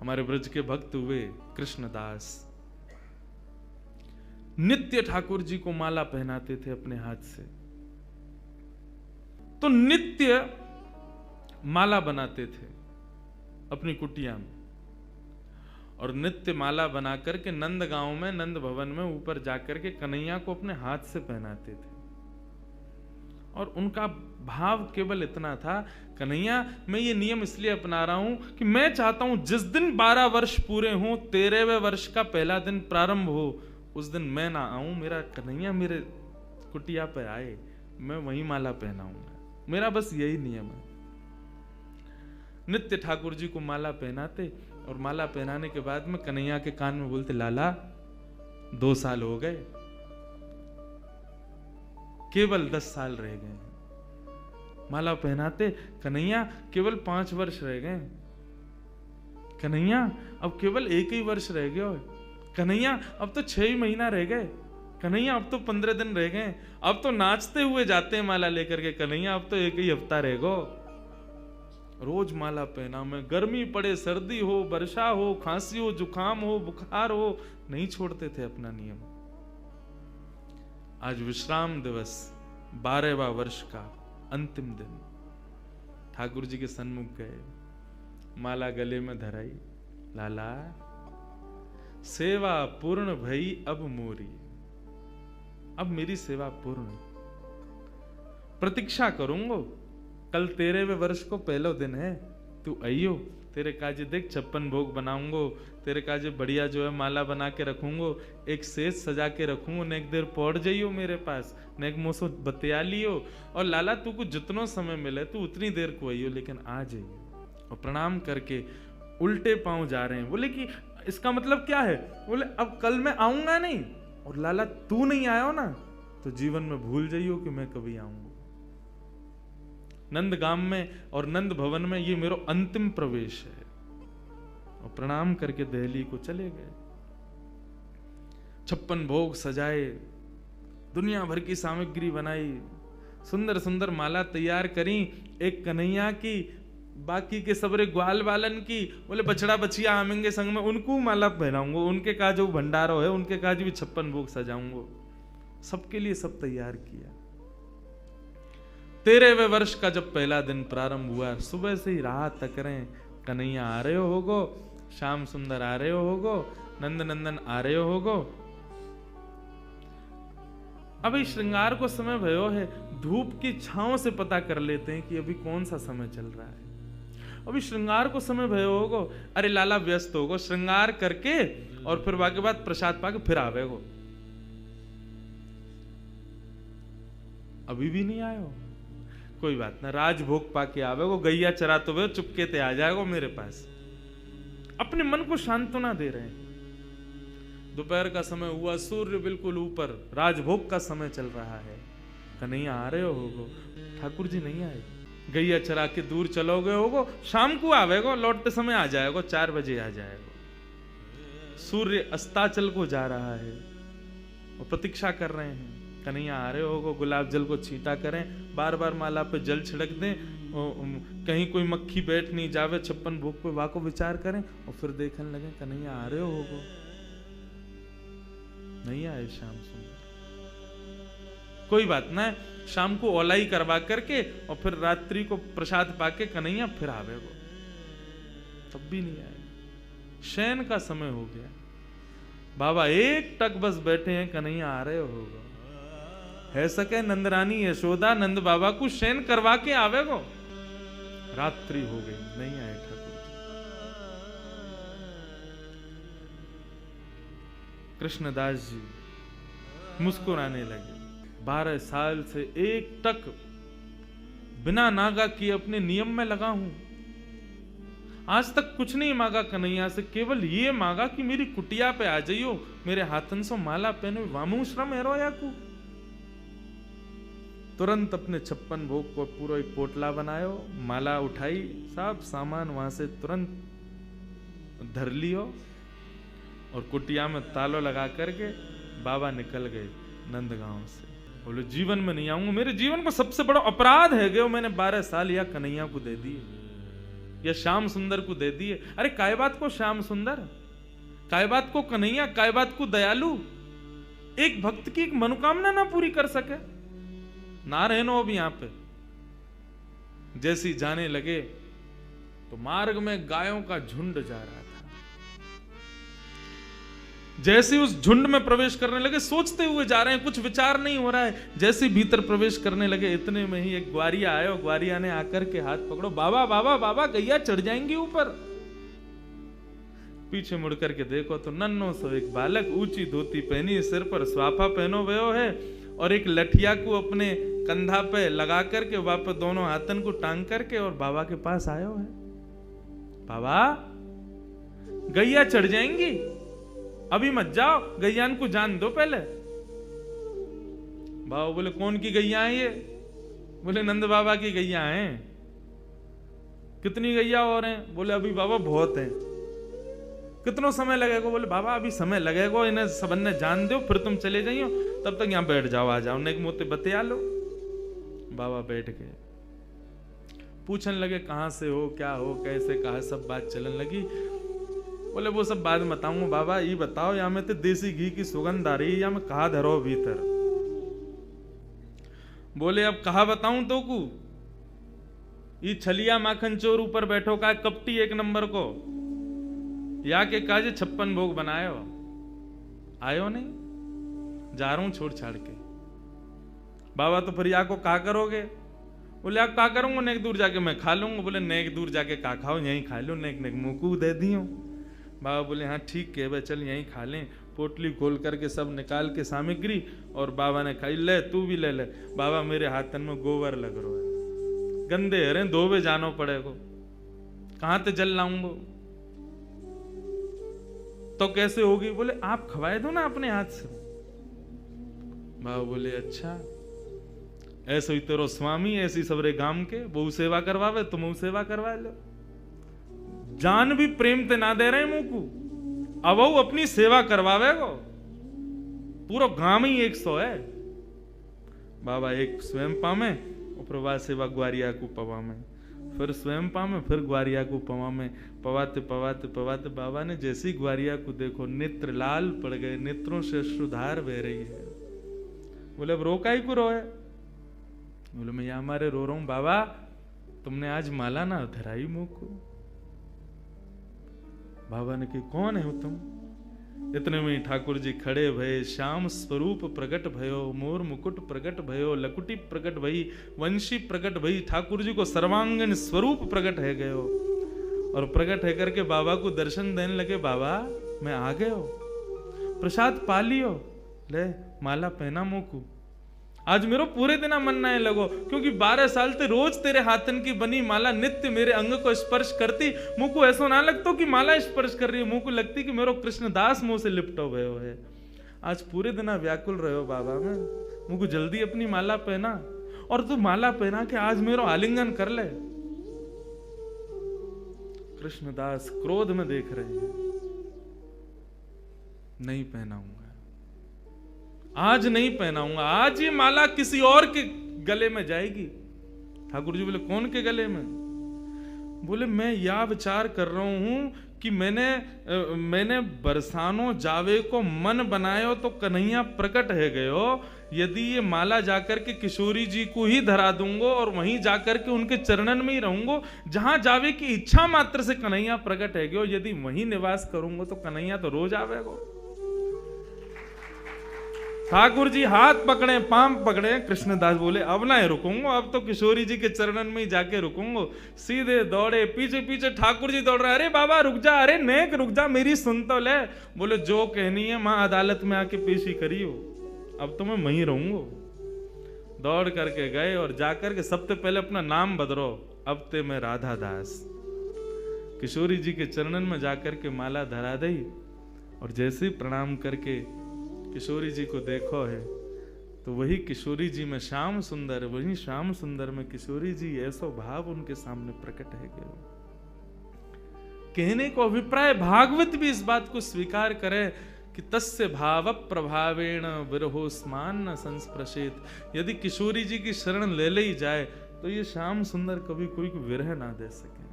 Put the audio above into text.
हमारे ब्रज के भक्त हुए कृष्णदास, नित्य ठाकुर जी को माला पहनाते थे अपने हाथ से। तो नित्य माला बनाते थे अपनी कुटिया में, और नित्य माला बना करके नंद गांव में, नंद भवन में ऊपर जाकर के कन्हैया को अपने हाथ से पहनाते थे। और उनका भाव केवल इतना था, कन्हैया मैं ये नियम इसलिए अपना रहा हूं कि मैं चाहता हूं जिस दिन 12 वर्ष पूरे हों, 13वें वर्ष का पहला दिन प्रारंभ हो, उस दिन मैं ना आऊं, मेरा कन्हैया मेरे कुटिया पे आए, मैं वही माला पहनाऊंगा। मेरा बस यही नियम है। नित्य ठाकुर जी को माला पहनाते, और माला पहनाने के बाद में कन्हैया के कान में बोलते, लाला 2 साल हो गए, केवल 10 साल रह गए। माला पहनाते, कन्हैया केवल 5 वर्ष रह गए, कन्हैया अब केवल 1 ही वर्ष रह गए, कन्हैया अब तो 6 ही महीना रह गए, कन्हैया अब तो 15 दिन रह गए, अब तो नाचते हुए जाते हैं माला लेकर के, कन्हैया अब तो 1 ही हफ्ता रह गो। रोज माला पहना मैं, गर्मी पड़े, सर्दी हो, वर्षा हो, खांसी हो, जुकाम हो, बुखार हो, नहीं छोड़ते थे अपना नियम। आज विश्राम दिवस, 12वां वर्ष का अंतिम दिन, ठाकुर जी के सन्मुख गए, माला गले में धराई, लाला सेवा पूर्ण भई अब मोरी, अब मेरी सेवा पूर्ण, प्रतीक्षा करूंगो, कल 13वें वर्ष को पहला दिन है, तू आइयो, तेरे काजे देख 56 भोग बनाऊंगो, तेरे काजे बढ़िया जो है माला बना के रखूंगो, एक सेज सजा के रखूंगो, ने एक देर पौड़ जाइयो मेरे पास, ने एक मोसो बतिया लियो, और लाला तू को जितनो समय मिले तू उतनी देर को आइयो, लेकिन आ जाइयो। और प्रणाम करके उल्टे पांव जा रहे हैं। बोले कि इसका मतलब क्या है? बोले अब कल मैं आऊंगा नहीं, और लाला तू नहीं आयो ना तो जीवन में भूल जाइयो कि मैं कभी आऊंगा। नंदगाम में और नंद भवन में ये मेरा अंतिम प्रवेश है। और प्रणाम करके दिल्ली को चले गए। 56 भोग सजाए, दुनिया भर की सामग्री बनाई, सुंदर सुंदर माला तैयार करी, एक कन्हैया की, बाकी के सबरे ग्वाल वालन की। बोले बछड़ा बछिया आमेंगे संग में, उनको माला पहनाऊंगा, उनके का जो भंडारो है उनके काज भी 56 भोग सजाऊंगा। सबके लिए सब तैयार किया। 13वें वर्ष का जब पहला दिन प्रारंभ हुआ, सुबह से ही राह तक रहे, कन्हैया आ रहे होगो, श्याम सुंदर आ रहे होगो, नंद नंदन आ रहे होगो। अभी श्रृंगार को समय भयो है, धूप की छांव से पता कर लेते हैं कि अभी कौन सा समय चल रहा है। अभी श्रृंगार को समय भयो होगो, अरे लाला व्यस्त होगो, श्रृंगार करके और फिर बाकी बाद प्रसाद पाके फिर आवेगो। अभी भी नहीं आयो, कोई बात ना, राजभोग पाके आवेगो, गैया चराते हुए चुपके ते आ जाएगो मेरे पास। अपने मन को सांत्वना दे रहे हैं। दोपहर का समय हुआ, सूर्य बिल्कुल ऊपर, राजभोग का समय चल रहा है। कन्हैया आ रहे होगो, ठाकुर जी नहीं आए, गैया चरा के दूर चलो गए होगो, शाम को आवेगो, लौटते समय आ जाएगो, 4 बजे आ जाएगो। सूर्य अस्ताचल को जा रहा है और प्रतीक्षा कर रहे हैं। कन्हैया आ रहे होगो, गुलाब जल को छींटा करें, बार बार माला पे जल छिड़क दें, कहीं कोई मक्खी बैठ नहीं जावे 56 भोग पे, वाको विचार करें और फिर देखने लगे कन्हैया आ रहे होगो। नहीं आए श्याम सुंदर। कोई बात ना, शाम को ओलाई करवा करके और फिर रात्रि को प्रसाद पाके कन्हैया फिर आवेगो, तब भी नहीं आए। शयन का समय हो गया, बाबा एक टक बस बैठे हैं, कन्हैया आ रहे होगा। है सके नंदरानी यशोदा नंद बाबा को शयन करवा के आवेगो। रात्रि हो गई, नहीं आए ठाकुर जी। कृष्णदास जी मुस्कुराने लगे। 12 साल से एक टक बिना नागा किए अपने नियम में लगा हूं, आज तक कुछ नहीं मांगा कन्हैया से, केवल ये मांगा कि मेरी कुटिया पे आ जाइयो, मेरे हाथन से माला पहने, वामू श्रम हेरो या को। तुरंत अपने 56 भोग को पूरा एक पोटला बनायो, माला उठाई, सब सामान वहां से तुरंत धर लियो और कुटिया में तालो लगा करके बाबा निकल गए नंदगांव से। बोले जीवन में नहीं आऊंगा, मेरे जीवन को सबसे बड़ा अपराध है गयो, मैंने 12 साल या कन्हैया को दे दिए। या श्याम सुंदर को दे दिए। अरे काय बात को श्याम सुंदर, काय बात को कन्हैया, काय बात को दयालु, एक भक्त की एक मनोकामना ना पूरी कर सके, ना रहनो अब यहां पे। जैसी जाने लगे तो मार्ग में गायों का झुंड जा रहा था। जैसे उस झुंड में प्रवेश करने लगे, सोचते हुए जा रहे हैं, कुछ विचार नहीं हो रहा है। जैसे भीतर प्रवेश करने लगे, इतने में ही एक ग्वारिया आया और ग्वारिया ने आकर के हाथ पकड़ो, बाबा बाबा बाबा गैया चढ़ जाएंगी ऊपर। पीछे मुड़ करके देखो तो नन्नो सो एक बालक, ऊंची धोती पहनी, सिर पर स्वाफा पहनो भयो है और एक लठिया को अपने कंधा पे लगा करके वापस दोनों हाथन को टांग करके और बाबा के पास आयो है। बाबा गैया चढ़ जाएंगी, अभी मत जाओ, गैयान को जान दो पहले। बाबा बोले कौन की गैया है ये? बोले नंद बाबा की गैया हैं। कितनी गैया और हैं? बोले अभी बाबा बहुत हैं। कितना समय लगेगा? बोले बाबा अभी समय लगेगा, इन्हें सबन ने जान दो, फिर तुम चले जाइयो, तब तक यहां बैठ जाओ, आ जाओ, नेक मोते बतिया लो। बाबा बैठ गए, पूछने लगे कहां से हो, क्या हो, कैसे, कहा, सब बात चलने लगी। बोले वो सब बाद में बताऊंगा, बाबा ये बताओ या में तो देसी घी की सुगंध आ रही है या मैं कहा धरो भीतर। बोले अब कहा बताऊं तो को, ये छलिया माखन चोर ऊपर बैठो का कपटी एक नंबर को, या के काजे 56 भोग बनायो, आयो नहीं, जा रहा हूं छोड़ छाड़ के। बाबा तो फिर या को का करोगे? बोले आप का करूंगा, नेक दूर जाके मैं खा लूंगा। बोले नेक दूर जाके का खाओ, यहीं खा लो, नेक नेक मुंह को दे दियो। बाबा बोले हाँ ठीक है भाई, चल यहीं खा लें। पोटली खोल करके सब निकाल के सामग्री और बाबा ने खाई। ले तू भी ले ले। बाबा मेरे हाथन में गोबर लग रहा है, गंदे हरे, धोबे जानो पड़ेगा, कहां ते जल लाऊंगा? तो कैसे होगी? बोले आप खवाए दो ना अपने हाथ से। बाबा बोले अच्छा, ऐसे ही तेरो स्वामी ऐसी सबरे गांव के बहु सेवा करवावे, तुम सेवा करवा लो। जान भी प्रेम ते ना दे रहे मुंह को, अब वो अपनी सेवा करवावे गो। पूरा गांव ही 100 है। बाबा एक स्वयं पामे और प्रभा सेवा ग्वारिया को पवा में, फिर स्वयं पामे, फिर ग्वारिया को पवा में। पवाते पवाते पवाते बाबा ने जैसी ग्वारिया को देखो, नेत्र लाल पड़ गए, नेत्रों से अश्रुधार बह रही है। बोले अब रो काई को रोए? बोले मैं यहां हमारे रो रहा हूं बाबा, तुमने आज माला ना धराई मुंह को। बाबा ने कही कौन है हो तुम? इतने में ठाकुर जी खड़े भये, श्याम स्वरूप प्रकट भयो, मोर मुकुट प्रकट भयो, लकुटी प्रकट भई, वंशी प्रकट भई। ठाकुर जी को सर्वांगीण स्वरूप प्रकट है गयो और प्रकट है करके बाबा को दर्शन देने लगे। बाबा मैं आ गए हो, प्रसाद पा लियो, ले माला पहना मुंह को। आज मेरो पूरे दिन मन ना लगो, क्योंकि 12 साल ते रोज तेरे हाथन की बनी माला नित्य मेरे अंग को स्पर्श करती। मुंह को ऐसा ना लगता कि माला स्पर्श कर रही है, मुंह को लगती कि मेरो कृष्णदास मुंह से लिपटो भयो है। आज पूरे दिन व्याकुल रहो बाबा में, मुंह को जल्दी अपनी माला पहना, और तू माला पहना के आज मेरो आलिंगन कर ले। कृष्णदास क्रोध में देख रहे हैं, नहीं पहनाऊंगा, आज नहीं पहनाऊंगा, आज ये माला किसी और के गले में जाएगी। ठाकुर जी बोले कौन के गले में? बोले मैं यह विचार कर रहा हूं कि मैंने बरसानो जावे को मन बनायो तो कन्हैया प्रकट है गयो। यदि ये माला जाकर के किशोरी जी को ही धरा दूंगा और वहीं जाकर के उनके चरणन में ही रहूंगा, जहां जावे की इच्छा मात्र से कन्हैया प्रकट है गयो, यदि वहीं निवास करूंगा तो कन्हैया तो रोज आवेगो। ठाकुर जी हाथ पकड़े, पांव पकड़े। कृष्णदास बोले अब ना रुकूंगा, अब तो किशोरी जी के चरणन में ही जाके रुकूंगा। सीधे दौड़े, पीछे पीछे ठाकुर जी दौड़ रहे, अरे बाबा रुक जा, अरे नेक रुक जा, मेरी सुन तो ले। बोले जो कहनी है मां अदालत में आके पेशी करियो, अब तो मैं वहीं रहूंगा। दौड़ करके गए और जाकर के सबसे पहले अपना नाम बदलो, अब ते मैं राधा दास। किशोरी जी के चरणन में जाकर के माला धरा दी और जैसे प्रणाम करके किशोरी जी को देखो है तो वही किशोरी जी में श्याम सुंदर, वही श्याम सुंदर में किशोरी जी, ऐसा भाव उनके सामने प्रकट है गया। कहने को अभिप्राय भागवत भी इस बात को स्वीकार करे कि तस्य भाव प्रभावेण विरहोस्मान न संस्पृशेत। यदि किशोरी जी की शरण ले ही जाए तो ये श्याम सुंदर कभी कोई को विरह ना दे सके।